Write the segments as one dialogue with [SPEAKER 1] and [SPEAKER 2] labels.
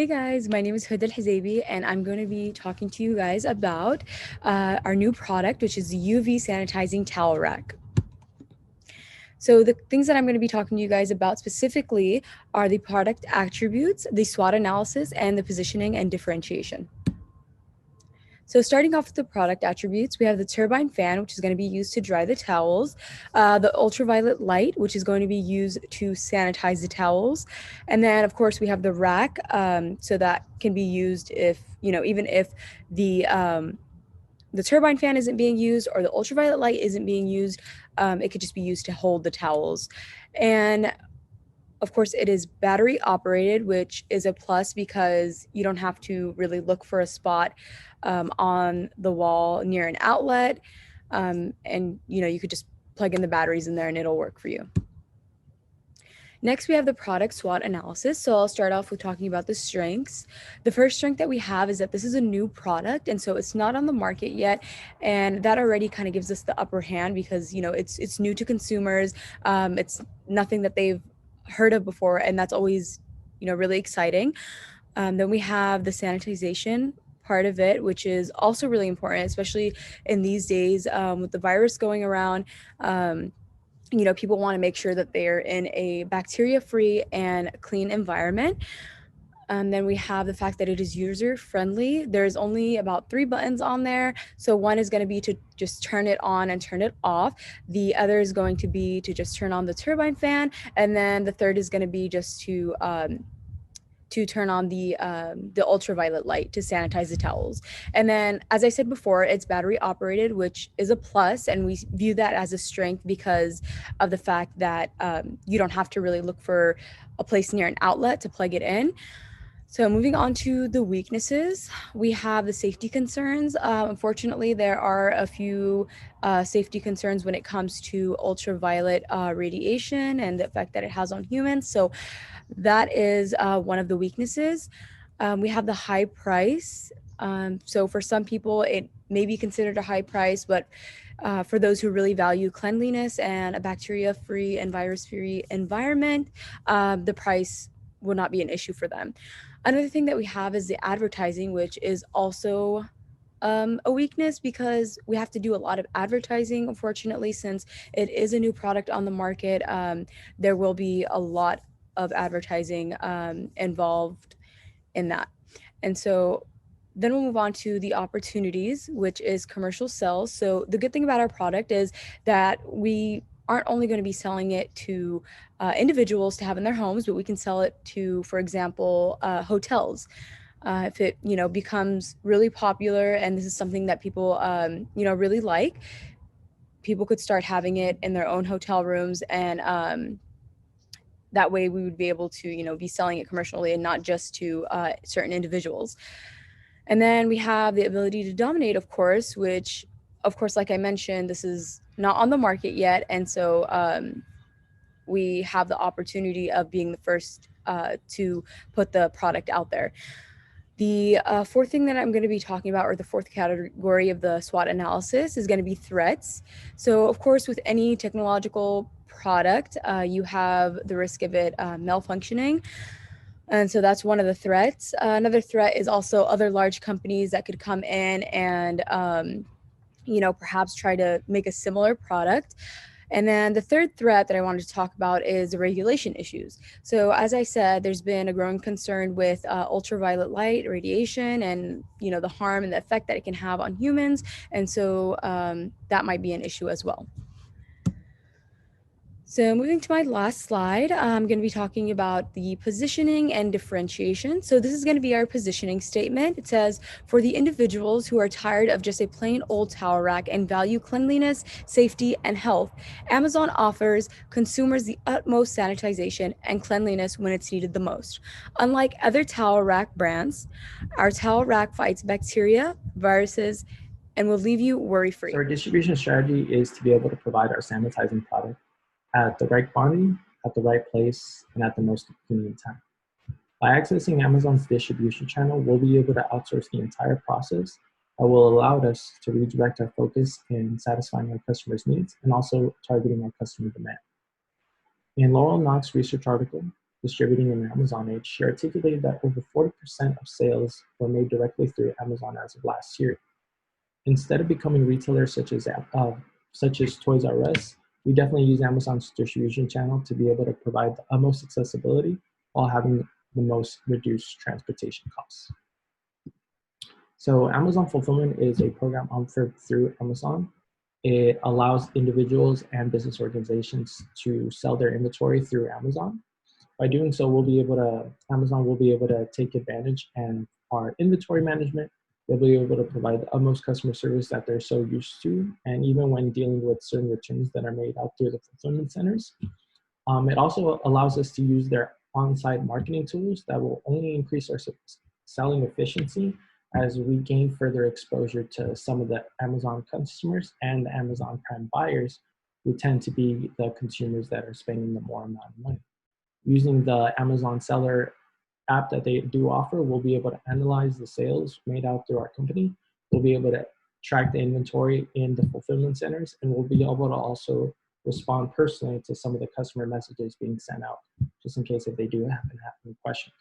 [SPEAKER 1] Hey guys, my name is Huda Al-Hizabi and I'm going to be talking to you guys about our new product, which is the UV Sanitizing Towel Rack. So the things that I'm going to be talking to you guys about specifically are the product attributes, the SWOT analysis, and the positioning and differentiation. So starting off with the product attributes, we have the turbine fan, which is going to be used to dry the towels, the ultraviolet light, which is going to be used to sanitize the towels, and then of course we have the rack, so that can be used if, even if the turbine fan isn't being used or the ultraviolet light isn't being used, it could just be used to hold the towels. And of course, it is battery operated, which is a plus because you don't have to really look for a spot on the wall near an outlet. And you could just plug in the batteries in there and it'll work for you. Next, we have the product SWOT analysis. So I'll start off with talking about the strengths. The first strength that we have is that this is a new product, and so it's not on the market yet, and that already kind of gives us the upper hand because it's new to consumers. It's nothing that they've heard of before, and that's always really exciting. Then we have the sanitization part of it, which is also really important, especially in these days with the virus going around. People want to make sure that they're in a bacteria-free and clean environment. Then we have the fact that it is user-friendly. There's only about 3 buttons on there. So one is going to be to just turn it on and turn it off. The other is going to be to just turn on the turbine fan. And then the third is going to be just to turn on the ultraviolet light to sanitize the towels. And then, as I said before, it's battery operated, which is a plus, and we view that as a strength because of the fact that you don't have to really look for a place near an outlet to plug it in. So moving on to the weaknesses, we have the safety concerns. Unfortunately, there are a few safety concerns when it comes to ultraviolet radiation and the effect that it has on humans. So that is one of the weaknesses. We have the high price. So for some people, it may be considered a high price, but for those who really value cleanliness and a bacteria-free and virus-free environment, the price will not be an issue for them. Another thing that we have is the advertising, which is also a weakness because we have to do a lot of advertising, unfortunately, since it is a new product on the market. There will be a lot of advertising involved in that. And so then we'll move on to the opportunities, which is commercial sales. So the good thing about our product is that we aren't only going to be selling it to individuals to have in their homes, but we can sell it to, for example, hotels. If it becomes really popular and this is something that people really like, people could start having it in their own hotel rooms, and that way we would be able to be selling it commercially and not just to certain individuals. And then we have the ability to dominate, of course, which, of course, like I mentioned, this is not on the market yet. And so we have the opportunity of being the first to put the product out there. The fourth thing that I'm going to be talking about, or the fourth category of the SWOT analysis, is going to be threats. So, of course, with any technological product, you have the risk of it malfunctioning. And so that's one of the threats. Another threat is also other large companies that could come in and perhaps try to make a similar product. And then the third threat that I wanted to talk about is the regulation issues. So as I said, there's been a growing concern with ultraviolet light radiation and the harm and the effect that it can have on humans. And so that might be an issue as well. So moving to my last slide, I'm going to be talking about the positioning and differentiation. So this is going to be our positioning statement. It says, for the individuals who are tired of just a plain old towel rack and value cleanliness, safety, and health, Amazon offers consumers the utmost sanitization and cleanliness when it's needed the most. Unlike other towel rack brands, our towel rack fights bacteria, viruses, and will leave you worry-free.
[SPEAKER 2] So our distribution strategy is to be able to provide our sanitizing product at the right quantity, at the right place, and at the most convenient time. By accessing Amazon's distribution channel, we'll be able to outsource the entire process that will allow us to redirect our focus in satisfying our customers' needs and also targeting our customer demand. In Laurel Knox research article, distributing in the Amazon age, she articulated that over 40% of sales were made directly through Amazon as of last year. Instead of becoming retailers such as Toys R Us, we definitely use Amazon's distribution channel to be able to provide the utmost accessibility while having the most reduced transportation costs. So Amazon Fulfillment is a program offered through Amazon. It allows individuals and business organizations to sell their inventory through Amazon. By doing so, Amazon will be able to take advantage and our inventory management. They'll be able to provide the utmost customer service that they're so used to. And even when dealing with certain returns that are made out through the fulfillment centers, it also allows us to use their on-site marketing tools that will only increase our selling efficiency as we gain further exposure to some of the Amazon customers and the Amazon Prime buyers who tend to be the consumers that are spending the more amount of money. Using the Amazon seller app that they do offer, we'll be able to analyze the sales made out through our company. We'll be able to track the inventory in the fulfillment centers, and we'll be able to also respond personally to some of the customer messages being sent out, just in case if they do happen to have any questions.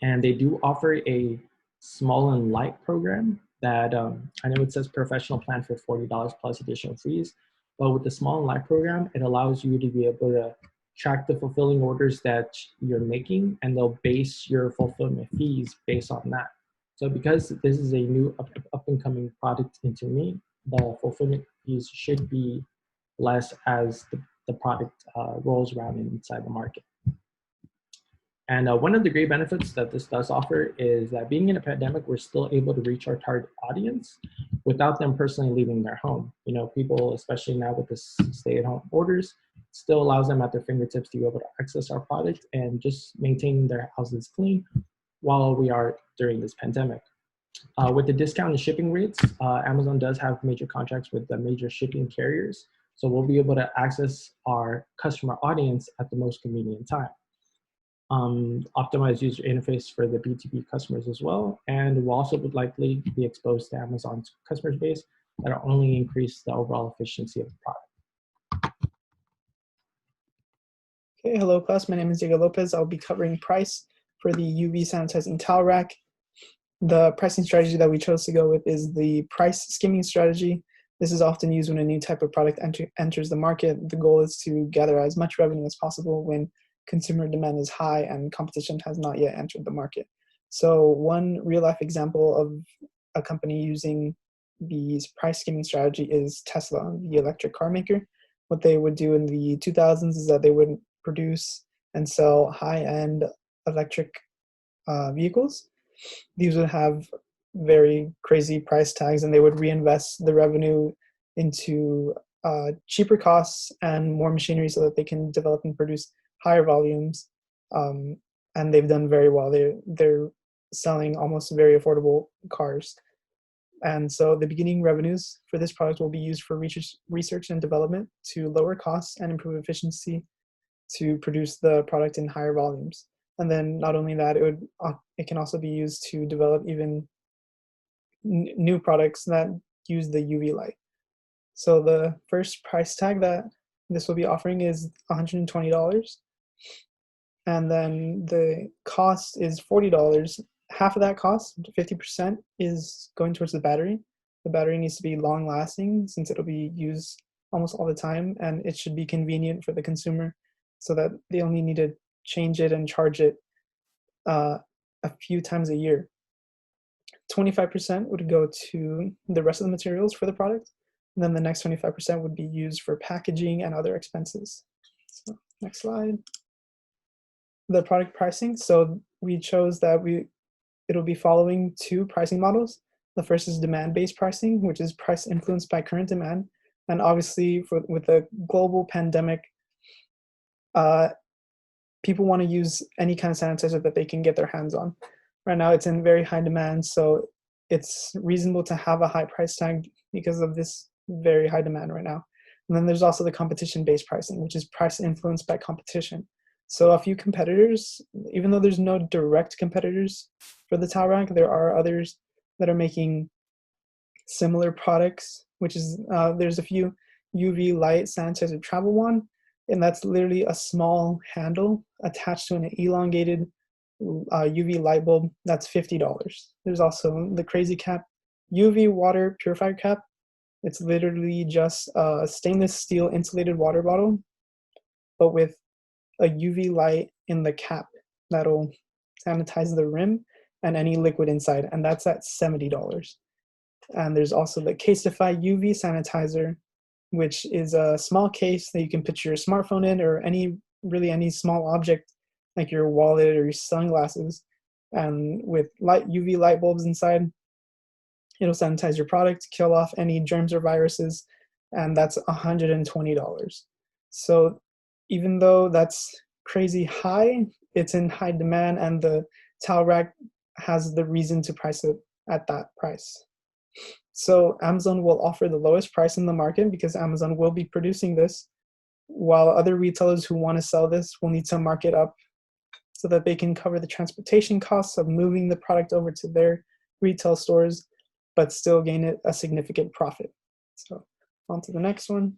[SPEAKER 2] And they do offer a small and light program that I know it says professional plan for $40 plus additional fees, but with the small and light program, it allows you to be able to track the fulfilling orders that you're making, and they'll base your fulfillment fees based on that. So because this is a new up and coming product into me, the fulfillment fees should be less as the product rolls around inside the market. And one of the great benefits that this does offer is that being in a pandemic, we're still able to reach our target audience without them personally leaving their home. You know, people, especially now with the stay-at-home orders, still allows them at their fingertips to be able to access our product and just maintain their houses clean while we are during this pandemic. With the discounted shipping rates, Amazon does have major contracts with the major shipping carriers. So we'll be able to access our customer audience at the most convenient time. Optimized user interface for the B2B customers as well. And we'll also would likely be exposed to Amazon's customer base that'll only increase the overall efficiency of the product.
[SPEAKER 3] Okay, hello class, my name is Diego Lopez. I'll be covering price for the UV sanitizing towel rack. The pricing strategy that we chose to go with is the price skimming strategy. This is often used when a new type of product enters the market. The goal is to gather as much revenue as possible when consumer demand is high and competition has not yet entered the market. So one real life example of a company using the price skimming strategy is Tesla, the electric car maker. What they would do in the 2000s is that they would produce and sell high-end electric vehicles. These would have very crazy price tags, and they would reinvest the revenue into cheaper costs and more machinery so that they can develop and produce higher volumes. And they've done very well. They're selling almost very affordable cars. And so the beginning revenues for this product will be used for research and development to lower costs and improve efficiency to produce the product in higher volumes. And then not only that, it can also be used to develop even new products that use the UV light. So the first price tag that this will be offering is $120. And then the cost is $40. Half of that cost, 50%, is going towards the battery. The battery needs to be long lasting since it'll be used almost all the time, and it should be convenient for the consumer so that they only need to change it and charge it a few times a year. 25% would go to the rest of the materials for the product, and then the next 25% would be used for packaging and other expenses. So, next slide. The product pricing. So we chose that it'll be following two pricing models. The first is demand-based pricing, which is price influenced by current demand. And obviously, with the global pandemic, people want to use any kind of sanitizer that they can get their hands on. Right now, it's in very high demand, so it's reasonable to have a high price tag because of this very high demand right now. And then there's also the competition-based pricing, which is price influenced by competition. So a few competitors, even though there's no direct competitors for the towel rack, there are others that are making similar products, which is there's a few UV light sanitizer travel wand. And that's literally a small handle attached to an elongated UV light bulb. That's $50. There's also the crazy cap, UV water purifier cap. It's literally just a stainless steel insulated water bottle, but with a UV light in the cap that'll sanitize the rim and any liquid inside, and that's at $70. And there's also the Casetify UV sanitizer, which is a small case that you can put your smartphone in, or any small object like your wallet or your sunglasses, and with UV light bulbs inside, it'll sanitize your product, kill off any germs or viruses, and that's $120. So even though that's crazy high, it's in high demand, and the towel rack has the reason to price it at that price. So Amazon will offer the lowest price in the market because Amazon will be producing this, while other retailers who want to sell this will need to mark it up so that they can cover the transportation costs of moving the product over to their retail stores, but still gain a significant profit. So on to the next one.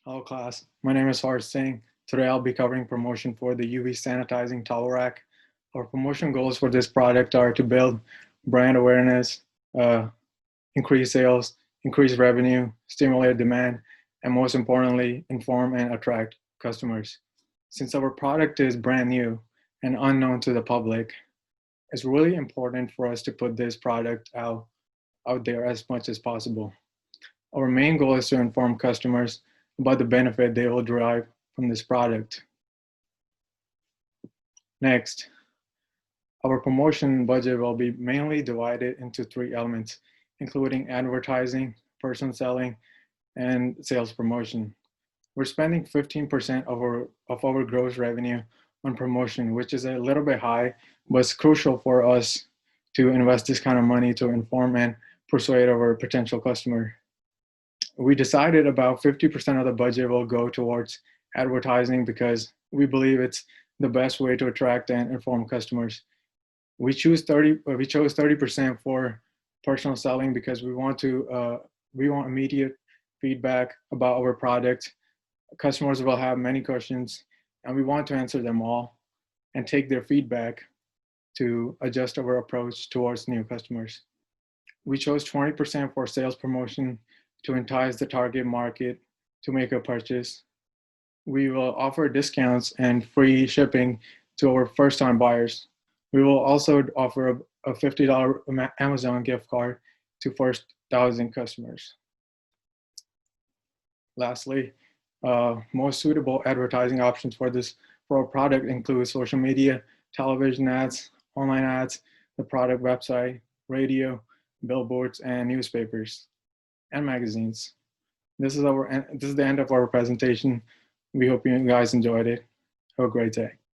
[SPEAKER 4] Hello class, my name is Harsh Singh. Today I'll be covering promotion for the UV sanitizing towel rack. Our promotion goals for this product are to build brand awareness, increase sales, increase revenue, stimulate demand, and most importantly, inform and attract customers. Since our product is brand new and unknown to the public, it's really important for us to put this product out there as much as possible. Our main goal is to inform customers about the benefit they will derive from this product. Next, our promotion budget will be mainly divided into 3 elements, including advertising, person selling, and sales promotion. We're spending 15% of our gross revenue on promotion, which is a little bit high, but it's crucial for us to invest this kind of money to inform and persuade our potential customer. We decided about 50% of the budget will go towards advertising because we believe it's the best way to attract and inform customers. We chose 30% for personal selling because we want immediate feedback about our product. Customers will have many questions and we want to answer them all and take their feedback to adjust our approach towards new customers. We chose 20% for sales promotion to entice the target market to make a purchase. We will offer discounts and free shipping to our first-time buyers. We will also offer a $50 Amazon gift card to first 1,000 customers. Lastly, most suitable advertising options for our product include social media, television ads, online ads, the product website, radio, billboards, and newspapers, and magazines. This is the end of our presentation. We hope you guys enjoyed it. Have a great day.